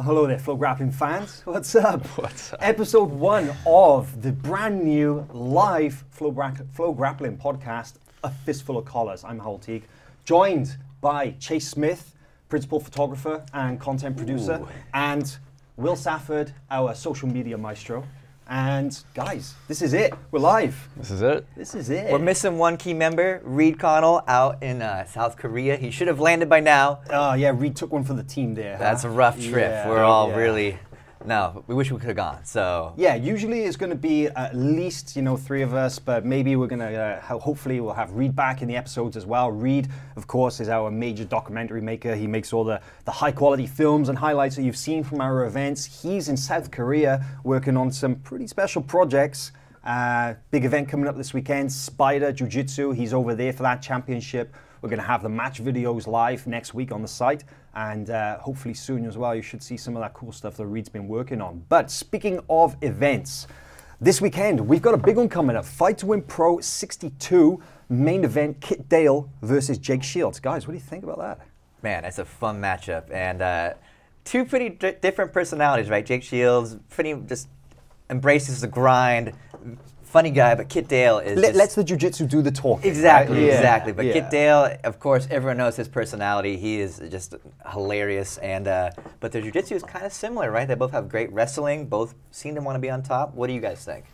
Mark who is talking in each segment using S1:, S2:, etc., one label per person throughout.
S1: Hello there, FloGrappling fans. What's up?
S2: What's up?
S1: Episode 1 of the brand new live FloGrappling podcast, A Fistful of Collars. I'm Howell Teague, joined by Chase Smith, principal photographer and content producer, and Will Safford, our social media maestro. And guys, this is it. We're live.
S2: This is it.
S1: This is it.
S3: We're missing one key member, Reed Connell, out in South Korea. He should have landed by now.
S1: Oh, yeah, Reed took one for the team there.
S3: That's a rough trip.
S1: Yeah,
S3: We're all
S1: yeah.
S3: really... No, we wish we could have gone, so...
S1: Yeah, usually it's going to be at least, 3 of us, but maybe we're going to, hopefully we'll have Reed back in the episodes as well. Reed, of course, is our major documentary maker. He makes all the high-quality films and highlights that you've seen from our events. He's in South Korea working on some pretty special projects. Big event coming up this weekend, Spider Jiu-jitsu. He's over there for that championship. We're going to have the match videos live next week on the site, and hopefully soon as well you should see some of that cool stuff that Reed's been working on. But speaking of events, this weekend we've got a big one coming up. Fight to Win Pro 62 main event, Kit Dale versus Jake Shields. Guys, what do you think about that?
S3: Man, that's a fun matchup, and two pretty different personalities, right? Jake Shields, pretty just embraces the grind, funny guy, but Kit Dale is
S1: Let's the jiu-jitsu do the talking.
S3: Exactly,
S1: right?
S3: exactly.
S1: Yeah,
S3: But
S1: yeah.
S3: Kit Dale, of course, everyone knows his personality. He is just hilarious, and but their jiu-jitsu is kind of similar, right? They both have great wrestling. Both seem to want to be on top. What do you guys think?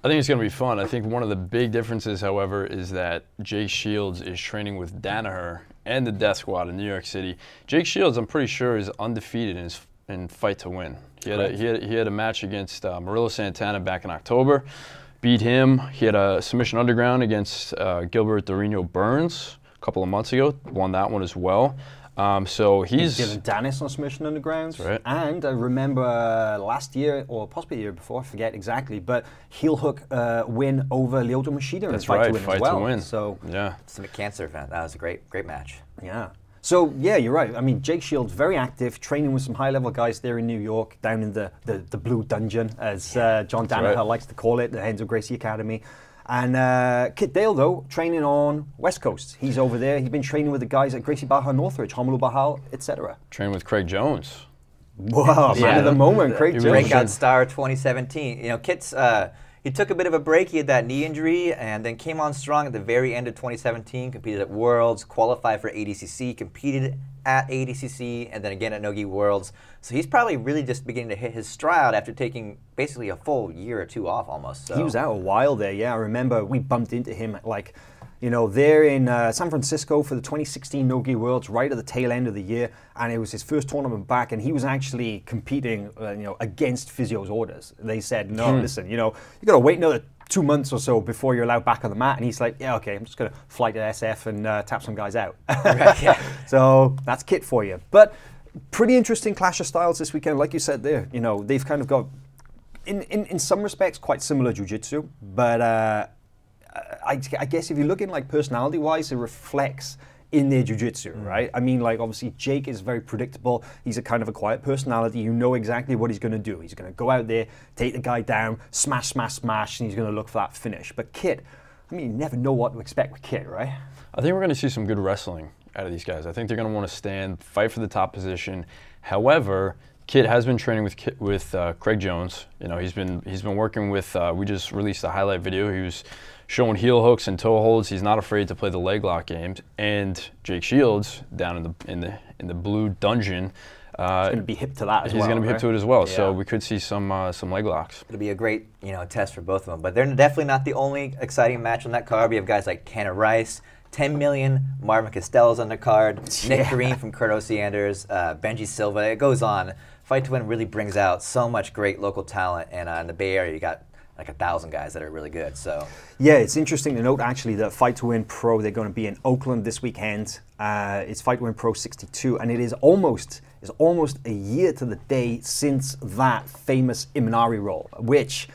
S2: I think it's going to be fun. I think one of the big differences, however, is that Jake Shields is training with Danaher and the Death Squad in New York City. Jake Shields, I'm pretty sure, is undefeated in Fight to Win. He had a match against Murillo Santana back in October. Beat him. He had a submission underground against Gilbert Dorino Burns a couple of months ago. Won that one as well. So he's
S1: given Dennis on submission undergrounds.
S2: Right.
S1: And I remember last year, or possibly the year before, I forget exactly, but heel hook win over Lyoto Machida in Fight to Win as well.
S2: To Win.
S1: So
S2: yeah,
S3: It's a cancer event. That was a great match.
S1: yeah. So yeah, you're right. I mean, Jake Shields, very active, training with some high-level guys there in New York, down in the Blue Dungeon, as John Danaher likes to call it, the Henzo Gracie Academy. And Kit Dale, though, training on West Coast. He's over there. He's been training with the guys at Gracie Barra Northridge, Homolou Bahal, etc.
S2: training with Craig Jones.
S1: Wow, man of the moment, Craig Jones.
S3: Breakout star 2017. Kit's he took a bit of a break. He had that knee injury, and then came on strong at the very end of 2017. Competed at Worlds, qualified for ADCC, competed at ADCC, and then again at Nogi Worlds. So he's probably really just beginning to hit his stride after taking basically a full year or two off almost. So.
S1: He was out a while there, yeah. I remember we bumped into him there in San Francisco for the 2016 Nogi Worlds, right at the tail end of the year, and it was his first tournament back, and he was actually competing, against physio's orders. They said, no, listen, you got to wait another 2 months or so before you're allowed back on the mat, and he's like, yeah, okay, I'm just going to fly to SF and tap some guys out.
S3: Right, yeah.
S1: So that's Kit for you. But pretty interesting clash of styles this weekend, like you said there. They've kind of got, in some respects, quite similar jiu-jitsu, but I guess if you're looking like personality-wise, it reflects in their jiu-jitsu, right? I mean, like, obviously, Jake is very predictable. He's a kind of a quiet personality. You know exactly what he's going to do. He's going to go out there, take the guy down, smash, smash, smash, and he's going to look for that finish. But Kit, I mean, you never know what to expect with Kit, right?
S2: I think we're going to see some good wrestling out of these guys. I think they're going to want to stand, fight for the top position. However, Kit has been training with Craig Jones. He's been working with. We just released a highlight video. He was showing heel hooks and toe holds. He's not afraid to play the leg lock games. And Jake Shields down in the Blue Dungeon.
S1: He's going to be hip to that as well.
S2: He's going to be hip to it as well.
S1: Yeah.
S2: So we could see some leg locks.
S3: It'll be a great test for both of them. But they're definitely not the only exciting match on that card. We have guys like Tanner Rice, 10 Million, Marvin Costello's on the card, Nick Green from Kurt Osianders, Benji Silva. It goes on. Fight to Win really brings out so much great local talent, and in the Bay Area you got like 1,000 guys that are really good. So
S1: yeah, it's interesting to note actually that Fight to Win Pro, they're going to be in Oakland this weekend. It's Fight to Win Pro 62, and it is almost a year to the day since that famous Imanari roll, which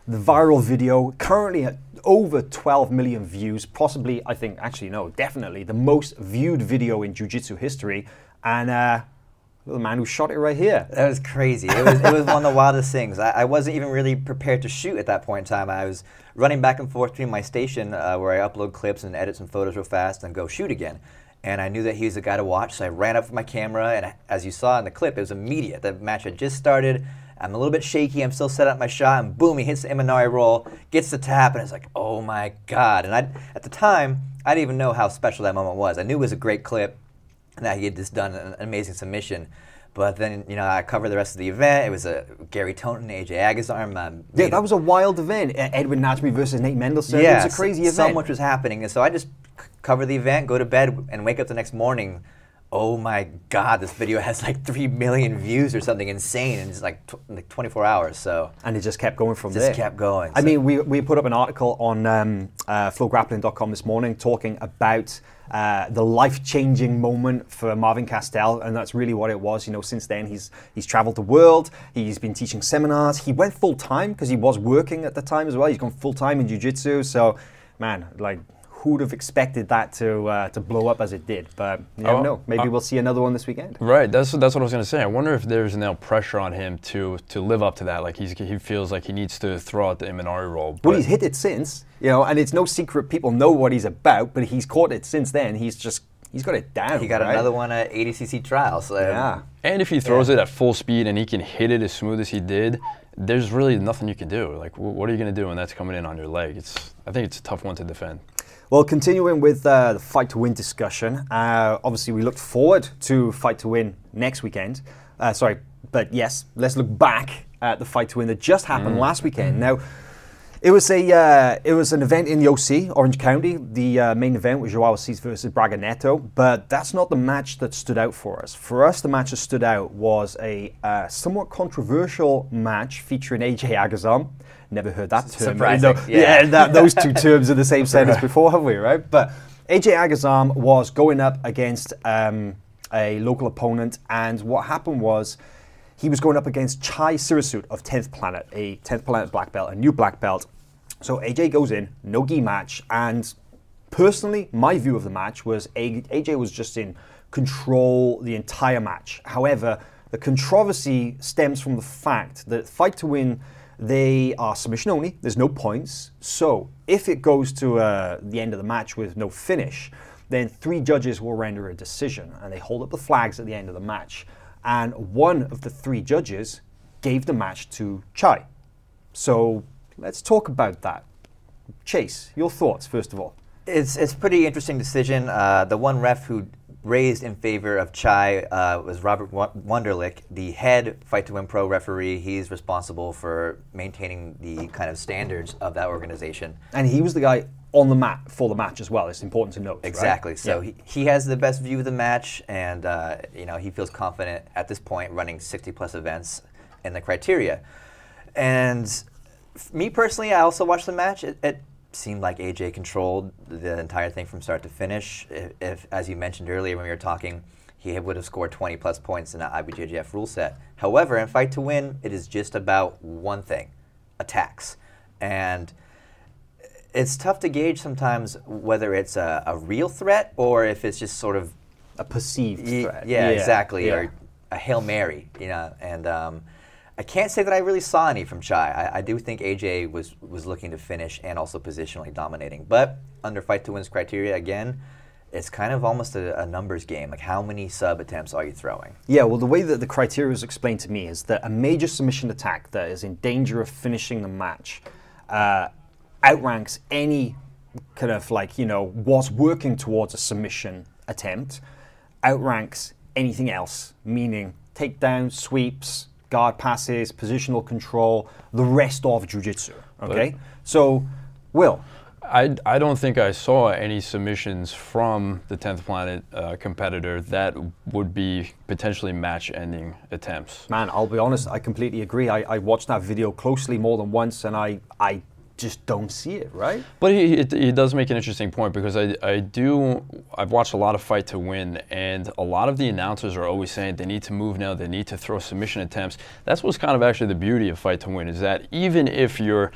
S1: the viral video currently at over 12 million views, possibly, I think, actually no, definitely the most viewed video in jiu-jitsu history, and the man who shot it right here.
S3: That was crazy. It was one of the wildest things. I wasn't even really prepared to shoot at that point in time. I was running back and forth between my station where I upload clips and edit some photos real fast and go shoot again. and I knew that he was the guy to watch, so I ran up with my camera, and as you saw in the clip, it was immediate. The match had just started. I'm a little bit shaky. I'm still set up my shot, and boom, he hits the Imanari roll, gets the tap, and it's like, oh my God. And at the time, I didn't even know how special that moment was. I knew it was a great clip, and that he had just done an amazing submission. But then, I covered the rest of the event. It was a Gary Tonin, AJ Agazarm.
S1: Yeah, that was a wild event. Edwin Najmi versus Nate Mendelsohn. Yeah, it was a crazy event.
S3: So much was happening. And so I just cover the event, go to bed, and wake up the next morning. Oh my God, this video has like 3 million views or something insane in just like 24 hours. So
S1: and it just kept going from there.
S3: Just kept going.
S1: I mean, we put up an article on FloGrappling.com this morning talking about the life-changing moment for Marvin Castell, and that's really what it was. Since then he's traveled the world. He's been teaching seminars. He went full time because he was working at the time as well. He's gone full time in jiu-jitsu. So, man, like, who'd have expected that to blow up as it did? But you never know. Maybe we'll see another one this weekend.
S2: Right. That's what I was going to say. I wonder if there's now pressure on him to live up to that. Like he feels like he needs to throw out the Imanari roll.
S1: Well, he's hit it since, and it's no secret. People know what he's about, but he's caught it since then. He's got it down.
S3: He got another one at ADCC trials. So
S1: yeah.
S2: And if he throws it at full speed and he can hit it as smooth as he did, there's really nothing you can do. Like, what are you going to do when that's coming in on your leg? I think it's a tough one to defend.
S1: Well, continuing with the Fight to Win discussion, obviously we looked forward to Fight to Win next weekend. But yes, let's look back at the Fight to Win that just happened last weekend. Now, it was an event in the OC, Orange County. The main event was Joao Assis versus Braga Neto, but that's not the match that stood out for us. For us, the match that stood out was a somewhat controversial match featuring AJ Agazarm. Never heard that term.
S3: Surprising.
S1: Those two terms in the same sentence before, have we, right? But AJ Agazarm was going up against a local opponent, and what happened was he was going up against Chai Sirasut of 10th Planet, a 10th Planet black belt, a new black belt. So AJ goes in, no gi match, and personally, my view of the match was AJ was just in control the entire match. However, the controversy stems from the fact that Fight to Win, they are submission only, there's no points. So if it goes to the end of the match with no finish, then 3 judges will render a decision, and they hold up the flags at the end of the match. And one of the 3 judges gave the match to Chai. So let's talk about that. Chase, your thoughts, first of all.
S3: It's a pretty interesting decision. The one ref who raised in favor of Chai was Robert Wunderlich, the head Fight to Win Pro referee. He's responsible for maintaining the kind of standards of that organization.
S1: And he was the guy on the mat for the match as well. It's important to note.
S3: Exactly.
S1: Right?
S3: So he has the best view of the match, and he feels confident at this point running 60+ events in the criteria. And me personally, I also watched the match. It seemed like AJ controlled the entire thing from start to finish. If as you mentioned earlier when we were talking, he would have scored 20+ points in an IBJJF rule set. However, in Fight to Win, it is just about one thing: attacks. And it's tough to gauge sometimes whether it's a real threat or if it's just sort of
S1: a perceived threat.
S3: Yeah, exactly, or a Hail Mary, and I can't say that I really saw any from Chai. I do think AJ was looking to finish and also positionally dominating. But under Fight to Win's criteria, again, it's kind of almost a numbers game. Like, how many sub attempts are you throwing?
S1: Yeah, well, the way that the criteria was explained to me is that a major submission attack that is in danger of finishing the match outranks any kind of was working towards a submission attempt, outranks anything else, meaning takedowns, sweeps, guard passes, positional control, the rest of jiu-jitsu, okay? So, Will?
S2: I don't think I saw any submissions from the 10th Planet competitor that would be potentially match-ending attempts.
S1: Man, I'll be honest, I completely agree. I watched that video closely more than once, and I just don't see it, right?
S2: But he does make an interesting point, because I've watched a lot of Fight to Win, and a lot of the announcers are always saying they need to move now, they need to throw submission attempts. That's what's kind of actually the beauty of Fight to Win, is that even if you're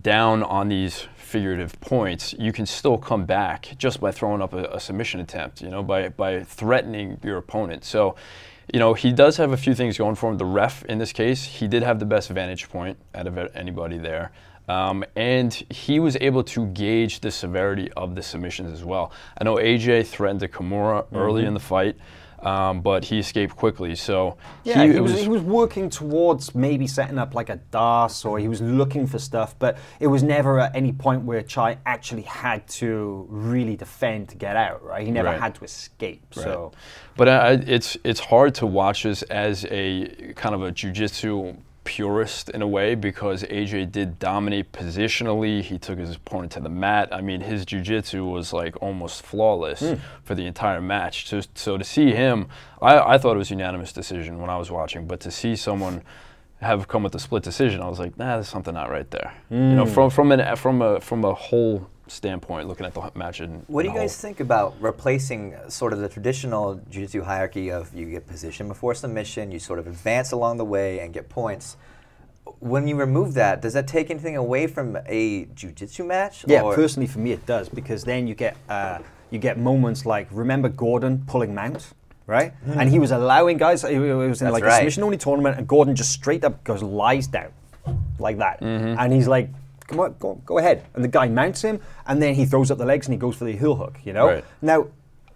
S2: down on these figurative points, you can still come back just by throwing up a submission attempt, by threatening your opponent. So, he does have a few things going for him. The ref, in this case, he did have the best vantage point out of anybody there. And he was able to gauge the severity of the submissions as well. I know AJ threatened to Kimura early in the fight, but he escaped quickly. So
S1: yeah, he was working towards maybe setting up like a DAS, or he was looking for stuff, but it was never at any point where Chai actually had to really defend to get out, right? He never had to escape.
S2: Right.
S1: So,
S2: but it's hard to watch this as a kind of a jiu-jitsu purist in a way, because AJ did dominate positionally. He took his opponent to the mat. I mean, his jiu-jitsu was like almost flawless for the entire match. So to see him, I thought it was a unanimous decision when I was watching, but to see someone have come with a split decision, I was like, nah, there's something not right there. You know, from a whole standpoint, looking at the match.
S3: What do you guys think about replacing sort of the traditional jiu-jitsu hierarchy of you get position before submission, you sort of advance along the way and get points? When you remove that, does that take anything away from a jiu-jitsu match?
S1: Yeah, personally for me it does, because then you get moments like, remember Gordon pulling mount? Right? And he was allowing guys, it was in like a submission-only tournament, and Gordon just straight up lies down like that. And he's like, come on, go ahead. And the guy mounts him, and then he throws up the legs and he goes for the heel hook, you know?
S2: Right.
S1: Now,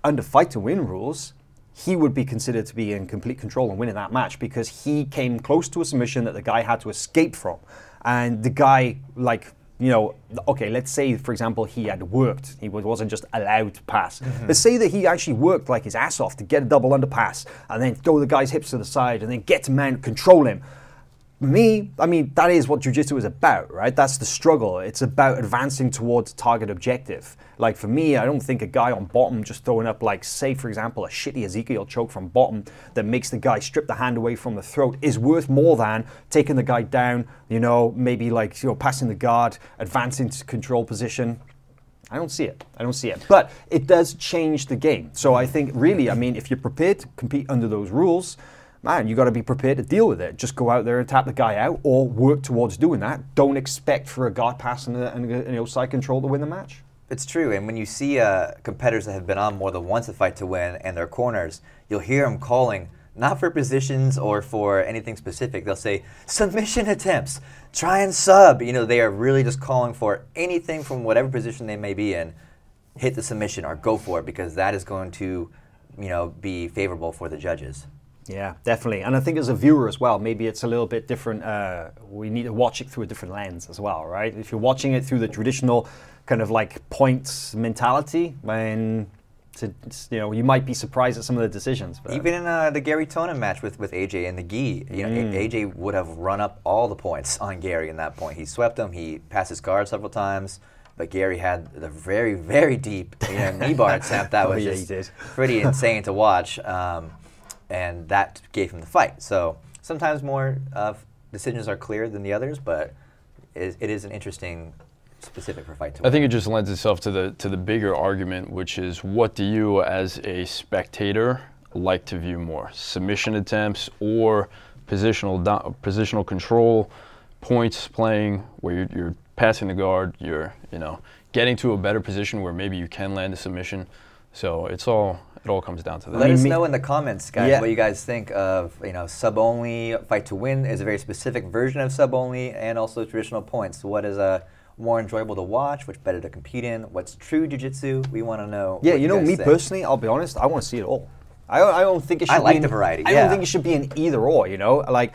S1: under fight to win rules, he would be considered to be in complete control and winning that match, because he came close to a submission that the guy had to escape from. And the guy, like, you know, okay, let's say, for example, he had worked. He wasn't just allowed to pass. Let's say that he actually worked like his ass off to get a double underpass, and then throw the guy's hips to the side, and then get to mount, control him. Me, I mean, that is what jiu-jitsu is about, right? That's the struggle. It's about advancing towards target objective. Like for me, I don't think a guy on bottom just throwing up, like, say, for example, a shitty Ezekiel choke from bottom that makes the guy strip the hand away from the throat is worth more than taking the guy down, you know, maybe like, you know, passing the guard, advancing to control position. I don't see it. I don't see it. But it does change the game. So I think really, I mean, if you're prepared to compete under those rules, man, you got to be prepared to deal with it. Just go out there and tap the guy out, or work towards doing that. Don't expect for a guard pass and a side control to win the match.
S3: It's true, and when you see competitors that have been on more than once a fight to win and their corners, you'll hear them calling, not for positions or for anything specific. They'll say, submission attempts, try and sub. You know, they are really just calling for anything from whatever position they may be in, hit the submission or go for it, because that is going to, you know, be favorable for the judges.
S1: Yeah, definitely. And I think as a viewer as well, maybe it's a little bit different. We need to watch it through a different lens as well, right? If you're watching it through the traditional kind of like points mentality, then you know, you might be surprised at some of the decisions. But
S3: even in the Gary Tonin match with AJ and the gi, you know, AJ would have run up all the points on Gary in that point. He swept him. He passed his guard several times. But Gary had the very, very deep knee bar attempt that was just pretty insane to watch. And that gave him the fight. So sometimes more decisions are clear than the others, but it is an interesting specific for fight to win.
S2: I think it just lends itself to the bigger argument, which is, what do you as a spectator like to view more? Submission attempts or positional control, points playing where you're passing the guard, you're, you know, getting to a better position where maybe you can land a submission. So it all comes down to that.
S3: Let us know in the comments, guys, what you guys think of, you know, sub-only. Fight to win is a very specific version of sub-only, and also traditional points. What is more enjoyable to watch? Which better to compete in? What's true jiu-jitsu? We want to know.
S1: Yeah, you know, me personally, I'll be honest, I want to see it all. I don't think it should.
S3: I like the variety.
S1: I don't think it should be an either or. You know, like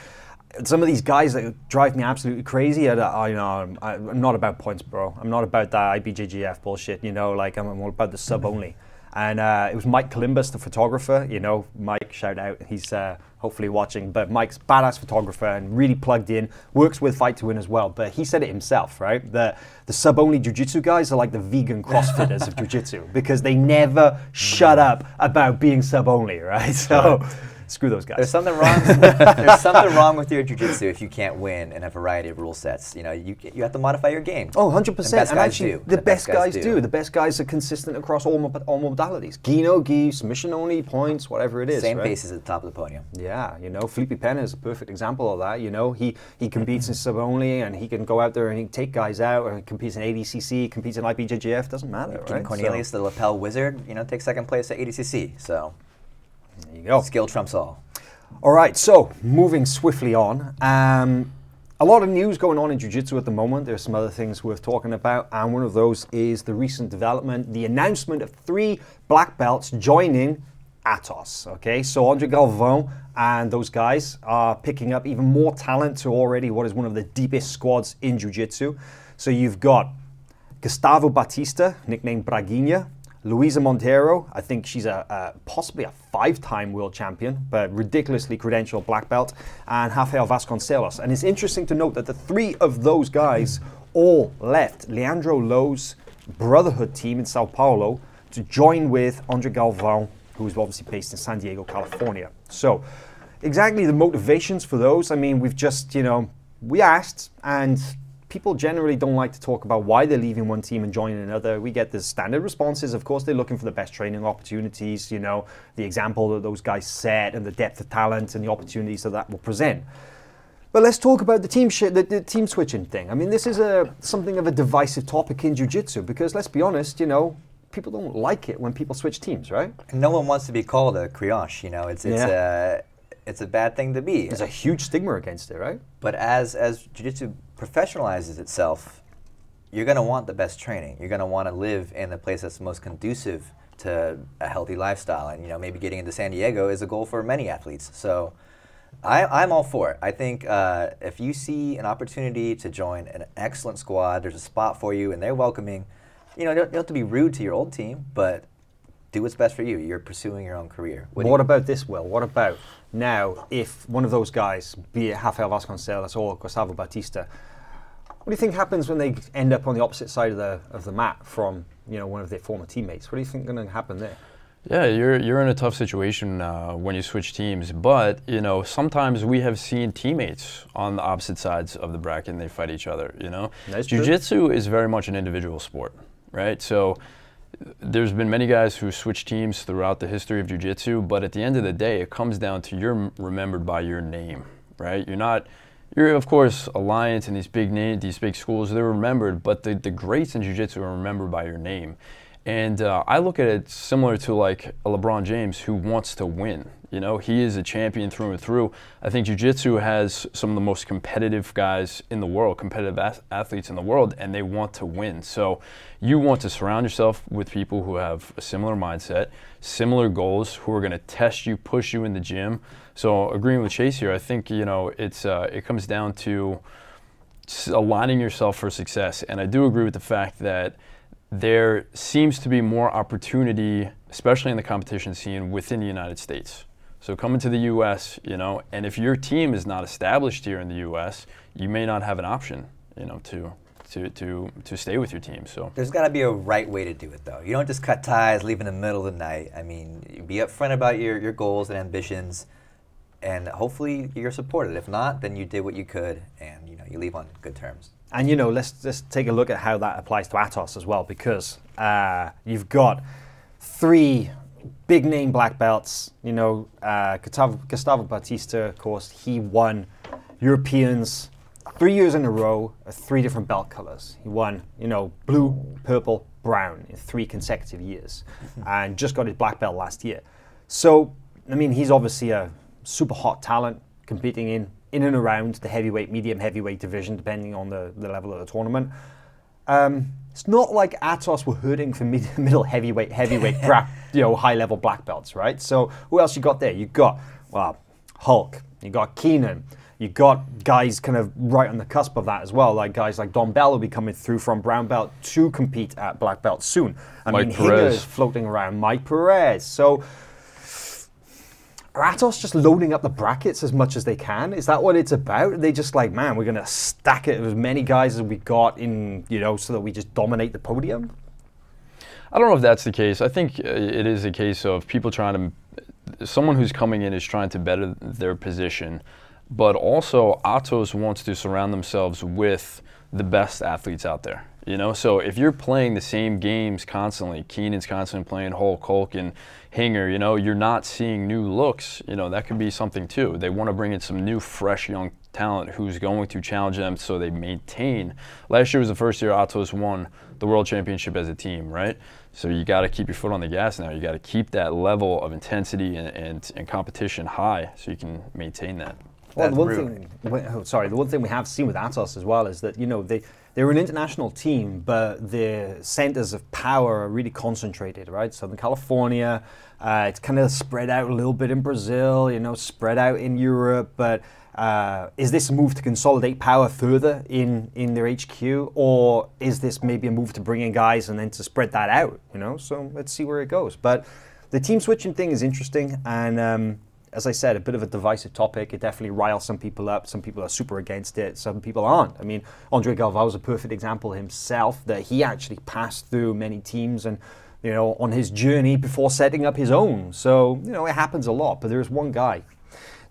S1: some of these guys that drive me absolutely crazy. You know, I'm not about points, bro. I'm not about that IBJJF bullshit. You know, like I'm all about the sub-only. And it was Mike Columbus, the photographer. You know, Mike, shout out. He's hopefully watching. But Mike's badass photographer and really plugged in, works with Fight to Win as well. But he said it himself, right? The sub-only jiu-jitsu guys are like the vegan CrossFitters of jiu-jitsu, because they never shut up about being sub-only, right? So screw those guys.
S3: There's something wrong. There's something wrong with your jiu-jitsu if you can't win in a variety of rule sets. You know, you have to modify your game.
S1: Oh, 100%. And actually,
S3: do.
S1: The best guys do. The best guys are consistent across all modalities. Gi, no gi, submission only, points, whatever it is.
S3: Same paces at the top of the podium.
S1: Yeah, you know, Felipe Pena is a perfect example of that. You know, he competes in sub only, and he can go out there and he can take guys out, or he competes in ADCC, competes in IBJJF, doesn't matter, right?
S3: Cornelius, the lapel wizard, you know, takes second place at ADCC. So
S1: there you go.
S3: Skill trumps all.
S1: All right, so moving swiftly on. A lot of news going on in Jiu-Jitsu at the moment. There's some other things worth talking about, and one of those is the recent development, the announcement of 3 black belts joining Atos. Okay, so Andre Galvão and those guys are picking up even more talent to already what is one of the deepest squads in Jiu-Jitsu. So you've got Gustavo Batista, nicknamed Braguinha, Luisa Montero, I think she's possibly a 5-time world champion, but ridiculously credentialed black belt, and Rafael Vasconcelos. And it's interesting to note that the 3 of those guys all left Leandro Lowe's Brotherhood team in Sao Paulo to join with Andre Galvão, who is obviously based in San Diego, California. So exactly the motivations for those, I mean, we've just, we asked, and people generally don't like to talk about why they're leaving one team and joining another. We get the standard responses. Of course, they're looking for the best training opportunities, the example that those guys set and the depth of talent and the opportunities that will present. But let's talk about the team switching thing. I mean, this is something of a divisive topic in Jiu-Jitsu because, let's be honest, people don't like it when people switch teams, right?
S3: No one wants to be called a crianche, it's a bad thing to be.
S1: There's a huge stigma against it, right?
S3: But as Jiu-Jitsu professionalizes itself, you're going to want the best training. You're going to want to live in the place that's most conducive to a healthy lifestyle. And maybe getting into San Diego is a goal for many athletes. So I'm all for it. I think if you see an opportunity to join an excellent squad, there's a spot for you and they're welcoming, you don't have to be rude to your old team, but do what's best for you. You're pursuing your own career.
S1: What about this, Will? What about now if one of those guys, be it Rafael Vasconcelos or Gustavo Batista, what do you think happens when they end up on the opposite side of the mat from one of their former teammates? What do you think is going to happen there?
S2: Yeah, you're in a tough situation when you switch teams, but sometimes we have seen teammates on the opposite sides of the bracket and they fight each other. Jiu-Jitsu is very much an individual sport, right? So there's been many guys who switch teams throughout the history of Jiu-Jitsu, but at the end of the day, it comes down to you're remembered by your name, right? You're of course Alliance and these big schools, they're remembered, but the greats in Jiu-Jitsu are remembered by your name. And I look at it similar to like a LeBron James who wants to win. He is a champion through and through. I think Jiu-Jitsu has some of the most competitive guys in the world, competitive athletes in the world, and they want to win. So you want to surround yourself with people who have a similar mindset, similar goals, who are going to test you, push you in the gym. So agreeing with Chase here, I think, it comes down to aligning yourself for success. And I do agree with the fact that there seems to be more opportunity, especially in the competition scene within the United States. So coming to the U.S., and if your team is not established here in the U.S., you may not have an option, to stay with your team. So
S3: there's got to be a right way to do it, though. You don't just cut ties, leave in the middle of the night. I mean, be upfront about your goals and ambitions, and hopefully you're supported. If not, then you did what you could, and you leave on good terms.
S1: And let's just take a look at how that applies to Atos as well, because you've got 3 big name black belts. Gustavo Batista, of course, he won Europeans 3 years in a row at 3 different belt colors. He won, blue, purple, brown in 3 consecutive years, and just got his black belt last year. So, I mean, he's obviously a super hot talent competing in and around the heavyweight, medium heavyweight division, depending on the level of the tournament. It's not like Atos were hurting for middle heavyweight, high-level black belts, right? So who else you got there? You got, Hulk. You got Keenan. You got guys kind of right on the cusp of that as well, like guys like Don Bell will be coming through from brown belt to compete at black belt soon.
S2: Mike
S1: mean,
S2: Perez
S1: is floating around. Mike Perez. So are Atos just loading up the brackets as much as they can? Is that what it's about? Are they just like, man, we're going to stack it with as many guys as we got in, so that we just dominate the podium?
S2: I don't know if that's the case. I think it is a case of people someone who's coming in is trying to better their position, but also Atos wants to surround themselves with the best athletes out there. So if you're playing the same games constantly, Keenan's constantly playing Hulk and Hinger, you're not seeing new looks, that could be something too. They want to bring in some new, fresh, young talent who's going to challenge them so they maintain. Last year was the first year Atos won the World Championship as a team, right? So you got to keep your foot on the gas now. You got to keep that level of intensity and competition high so you can maintain that.
S1: Well, the one thing we have seen with Atos as well is that, you know, they're an international team, but their centers of power are really concentrated, right? Southern California, it's kind of spread out a little bit in Brazil, you know, spread out in Europe, but is this a move to consolidate power further in their HQ, or is this maybe a move to bring in guys and then to spread that out, you know? So let's see where it goes. But the team switching thing is interesting, and as I said, a bit of a divisive topic. It definitely riles some people up. Some people are super against it. Some people aren't. I mean, Andre Galvao is a perfect example himself, that he actually passed through many teams and, you know, on his journey before setting up his own. So, you know, it happens a lot. But there's one guy,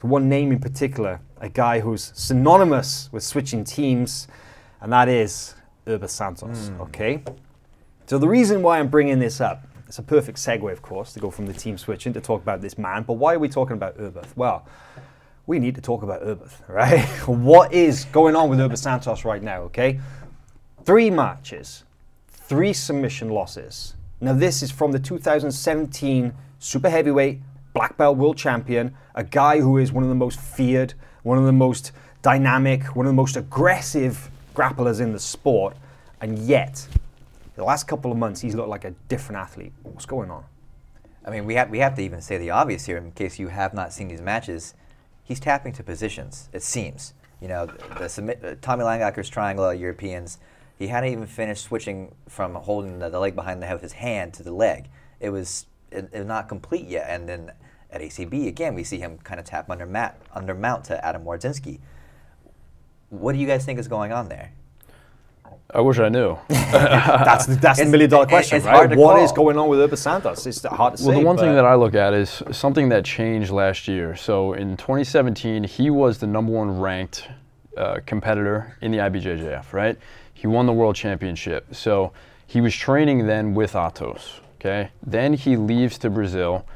S1: one name in particular, a guy who's synonymous with switching teams, and that is Erberth Santos, okay? So the reason why I'm bringing this up, it's a perfect segue, of course, to go from the team switching to talk about this man. But why are we talking about Erberth? Well, we need to talk about Erberth, right? What is going on with Erberth Santos right now, okay? 3 matches, 3 submission losses. Now, this is from the 2017 super heavyweight black belt world champion, a guy who is one of the most feared, one of the most dynamic, one of the most aggressive grapplers in the sport, and yet, the last couple of months, he's looked like a different athlete. What's going on?
S3: I mean, we have to even say the obvious here, in case you have not seen these matches. He's tapping to positions, it seems. You know, Tommy Langaker's triangle Europeans, he hadn't even finished switching from holding the leg behind the head with his hand to the leg. It was not complete yet. And then at ACB, again, we see him kind of tap under mount to Adam Wardzinski. What do you guys think is going on there?
S2: I wish I knew.
S1: That's the $1 million question,
S3: it's
S1: right?
S3: hard to
S1: What
S3: call.
S1: is going on with Erberth Santos? It's hard to say.
S2: Well, the one thing that I look at is something that changed last year. So in 2017, he was the #1 ranked competitor in the IBJJF, right? He won the world championship. So he was training then with Atos, okay? Then he leaves to Brazil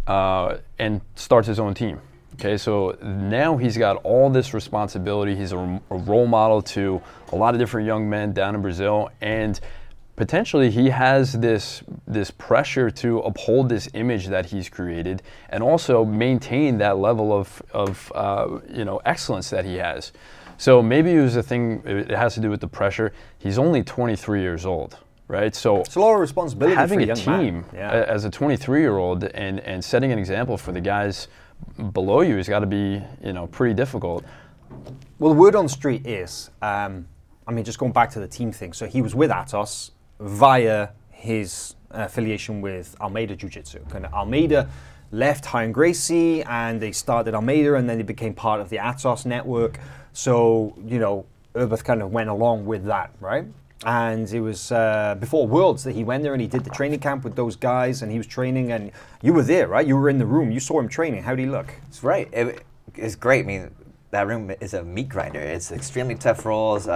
S2: and starts his own team. Okay, so now he's got all this responsibility. He's a role model to a lot of different young men down in Brazil, and potentially he has this pressure to uphold this image that he's created, and also maintain that level of you know, excellence that he has. So maybe it was a thing. It has to do with the pressure. He's only 23 years old. Right, so
S1: it's a lot of responsibility
S2: having
S1: for a
S2: a team as a 23-year-old and setting an example for the guys below you has got to be, you know, pretty difficult.
S1: Well, the word on the street is, I mean, just going back to the team thing. So he was with Atos via his affiliation with Almeida Jiu-Jitsu. Kind of Almeida left High and Gracie, and they started Almeida, and then they became part of the Atos network. So, you know, Erberth kind of went along with that, right? And it was before Worlds that he went there and he did the training camp with those guys, and he was training, and you were there, right? You were in the room. You saw him training. How did he look?
S3: It's right. It's great. I mean, that room is a meat grinder. It's extremely tough rolls.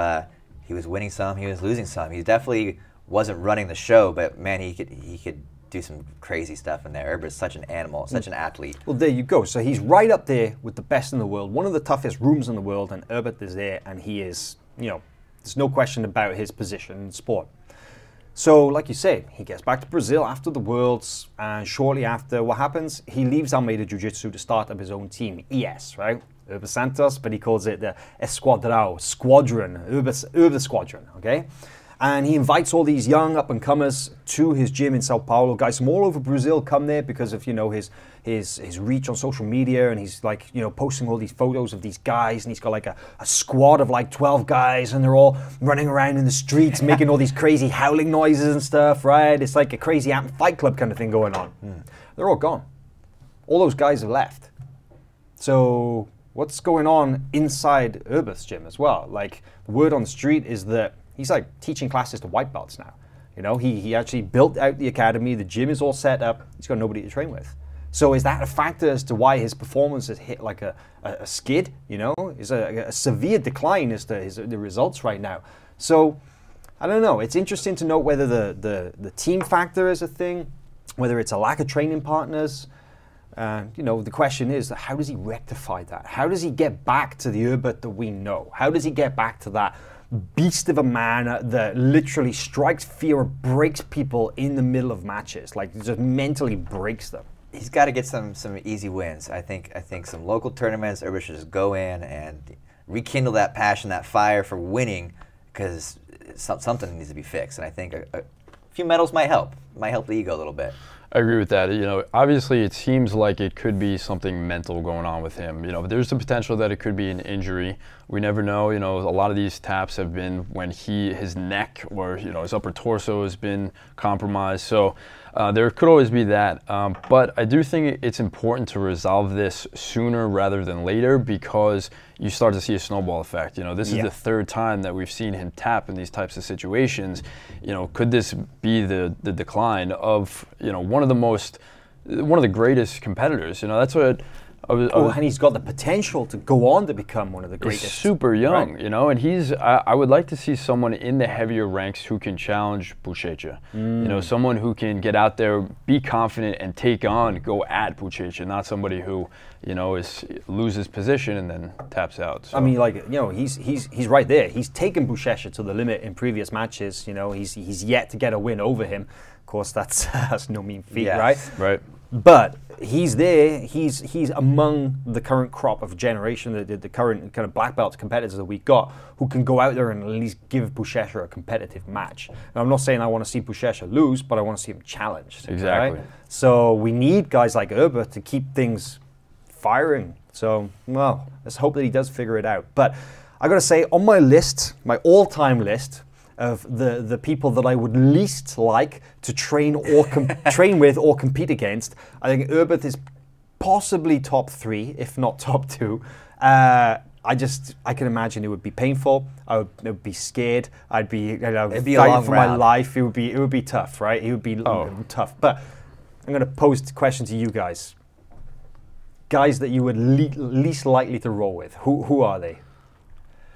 S3: He was winning some. He was losing some. He definitely wasn't running the show, but man, he could do some crazy stuff in there. Erberth's such an animal, such an athlete.
S1: Well, there you go. So he's right up there with the best in the world, one of the toughest rooms in the world, and Erberth is there, and he is, you know, there's no question about his position in sport. So, like you say, he gets back to Brazil after the Worlds, and shortly after, what happens? He leaves Almeida Jiu-Jitsu to start up his own team, ES, right? Erberth Santos, but he calls it the Esquadrão, Squadron, Erberth Squadron, okay? And he invites all these young up-and-comers to his gym in Sao Paulo. Guys from all over Brazil come there because of, you know, his reach on social media, and he's like, you know, posting all these photos of these guys, and he's got like a squad of like 12 guys, and they're all running around in the streets making all these crazy howling noises and stuff, right? It's like a crazy fight club kind of thing going on. They're all gone. All those guys have left. So what's going on inside Erberth's gym as well? Like, the word on the street is that he's like teaching classes to white belts now. You know, he actually built out the academy. The gym is all set up. He's got nobody to train with. So is that a factor as to why his performance has hit like a skid? You know, is a severe decline as to the results right now. So I don't know. It's interesting to note whether the team factor is a thing, whether it's a lack of training partners. You know, the question is, how does he rectify that? How does he get back to the Erberth that we know? How does he get back to that beast of a man that literally strikes fear or breaks people in the middle of matches, like just mentally breaks them?
S3: he's got to get some easy wins. I think some local tournaments, everybody should just go in and rekindle that passion, that fire for winning, because something needs to be fixed. And I think a few medals might help the ego a little bit.
S2: I agree with that. You know, obviously it seems like it could be something mental going on with him. You know, but there's the potential that it could be an injury. We never know. You know, a lot of these taps have been when his neck or, you know, his upper torso has been compromised. So there could always be that. But I do think it's important to resolve this sooner rather than later, because you start to see a snowball effect. You know, this is the third time that we've seen him tap in these types of situations. You know, could this be the decline of, you know, one of the greatest competitors? You know, that's what
S1: and he's got the potential to go on to become one of the greatest.
S2: He's super young, right? You know, and I would like to see someone in the heavier ranks who can challenge Buchecha. You know, someone who can get out there, be confident, and go at Buchecha, not somebody who, you know, loses position and then taps out. So.
S1: I mean, like, you know, he's right there. He's taken Buchecha to the limit in previous matches. You know, he's yet to get a win over him. Of course, that's no mean feat, right?
S2: Right.
S1: But he's there. He's among the current crop of generation, the current kind of black belt competitors that we got, who can go out there and at least give Buchecha a competitive match. Now, I'm not saying I want to see Buchecha lose, but I want to see him challenged.
S2: Exactly.
S1: Right? So we need guys like Erberth to keep things firing. So, well, let's hope that he does figure it out. But I got to say, on my list, my all-time list of the people that I would least like to train or train with or compete against, I think Erberth is possibly top 3, if not top 2. I can imagine it would be painful. I would be scared. I'd be, you know, fighting for my life. It would be tough, right? It would be tough. But I'm going to pose the question to you guys. Guys that you would least likely to roll with. Who are they?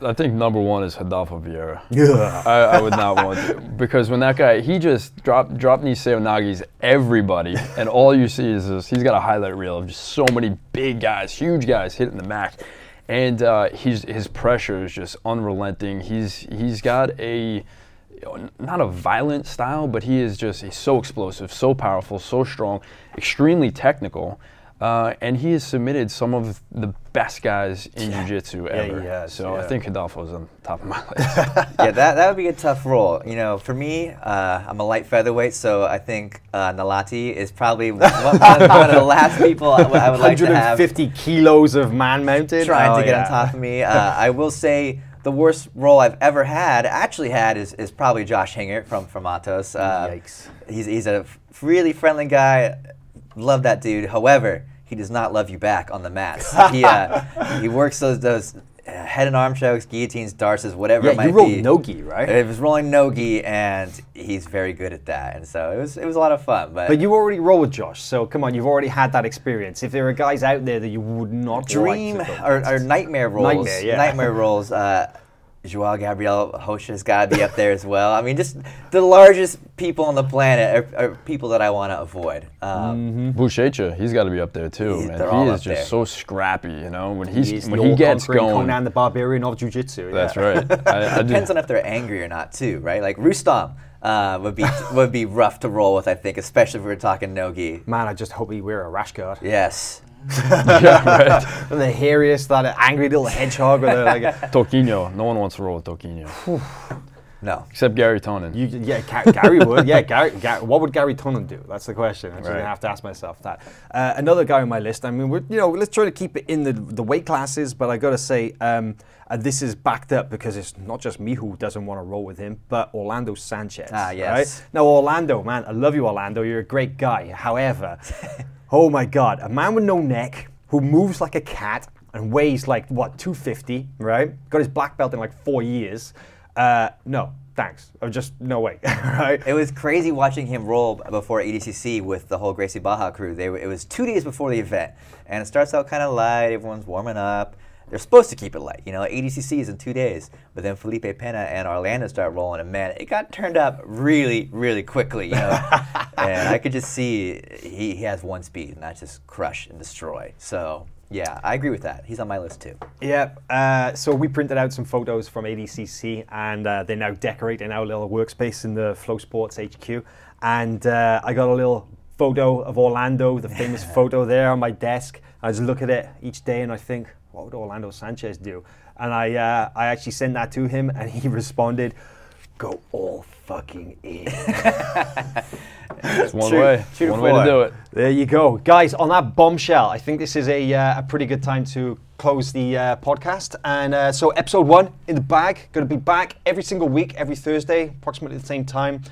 S2: I think number 1 is Rodolfo Vieira.
S1: Yeah.
S2: I would not want to, because when that guy, he just dropped Niseo Nagi's everybody, and all you see is he's got a highlight reel of just so many big guys, huge guys hitting the mat, and his pressure is just unrelenting. He's got not a violent style, but he's so explosive, so powerful, so strong, extremely technical. And he has submitted some of the best guys in jiu-jitsu ever.
S1: He has,
S2: so I think Rodolfo's on top of my list.
S3: Yeah, that would be a tough role. You know, for me, I'm a light featherweight, so I think Nalati is probably one of the last people I would like to have.
S1: 150 kilos of man-mounted.
S3: Trying to get on top of me. I will say the worst role I've ever actually had, is probably Josh Hingert from Atos.
S1: Yikes.
S3: He's a really friendly guy. Love that dude. However, he does not love you back on the mats. He works those head and arm chokes, guillotines, darces, whatever it might be.
S1: Yeah, you rolled no-gi, right?
S3: It was rolling no-gi, and he's very good at that. And so it was a lot of fun. But
S1: you already roll with Josh, so come on, you've already had that experience. If there are guys out there that you would not
S3: dream
S1: like to
S3: or nightmare rolls, nightmare rolls. Joao Gabriel Rocha's got to be up there as well. I mean, just the largest people on the planet are people that I want to avoid.
S2: Buchecha, he's got to be up there too, man. He is just so scrappy, you know. When he gets going,
S1: Conan the Barbarian of Jiu-Jitsu.
S2: That's right.
S3: Depends on if they're angry or not too, right? Like Rustam would be rough to roll with, I think, especially if we were talking no-gi.
S1: Man, I just hope he wear a rash guard.
S3: Yes.
S2: Yeah, right.
S1: The hairiest, that angry little hedgehog with
S2: Toquinho. No one wants to roll with Toquinho.
S3: No.
S2: Except Gary Tonin.
S1: Gary would. Yeah, Gary, what would Gary Tonin do? That's the question. I'm just going to have to ask myself that. Another guy on my list, I mean, let's try to keep it in the weight classes, but I got to say, this is backed up because it's not just me who doesn't want to roll with him, but Orlando Sanchez.
S3: Yes.
S1: Right? Now, Orlando, man, I love you, Orlando. You're a great guy. However, oh my God, a man with no neck who moves like a cat and weighs like, what, 250, right? Got his black belt in like 4 years. No, thanks. No way, right?
S3: It was crazy watching him roll before ADCC with the whole Gracie Baja crew. It was 2 days before the event, and it starts out kind of light. Everyone's warming up. They're supposed to keep it light. You know, ADCC is in 2 days, but then Felipe Pena and Orlando start rolling, and man, it got turned up really, really quickly, you know. And I could just see he has one speed, and that's just crush and destroy. So yeah, I agree with that. He's on my list too.
S1: Yeah, so we printed out some photos from ADCC, and they're now decorating our little workspace in the Flow Sports HQ. And I got a little photo of Orlando, the famous photo there on my desk. I just look at it each day and I think, what would Orlando Sanchez do? And I actually sent that to him and he responded, go all fucking in.
S2: It's one way to do it.
S1: There you go. Guys, on that bombshell, I think this is a pretty good time to close the podcast. And so episode 1 in the bag. Going to be back every single week, every Thursday, approximately the same time.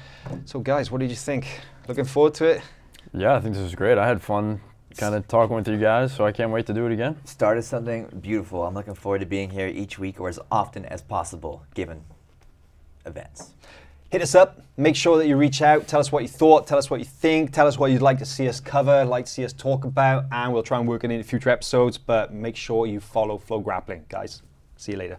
S1: So guys, what did you think? Looking forward to it?
S2: Yeah, I think this was great. I had fun kind of talking with you guys, so I can't wait to do it again.
S3: Started something beautiful. I'm looking forward to being here each week or as often as possible, given events.
S1: Hit us up. Make sure that you reach out. Tell us what you thought. Tell us what you think. Tell us what you'd like to see us cover, like to see us talk about, and we'll try and work it into future episodes. But make sure you follow FloGrappling, guys. See you later.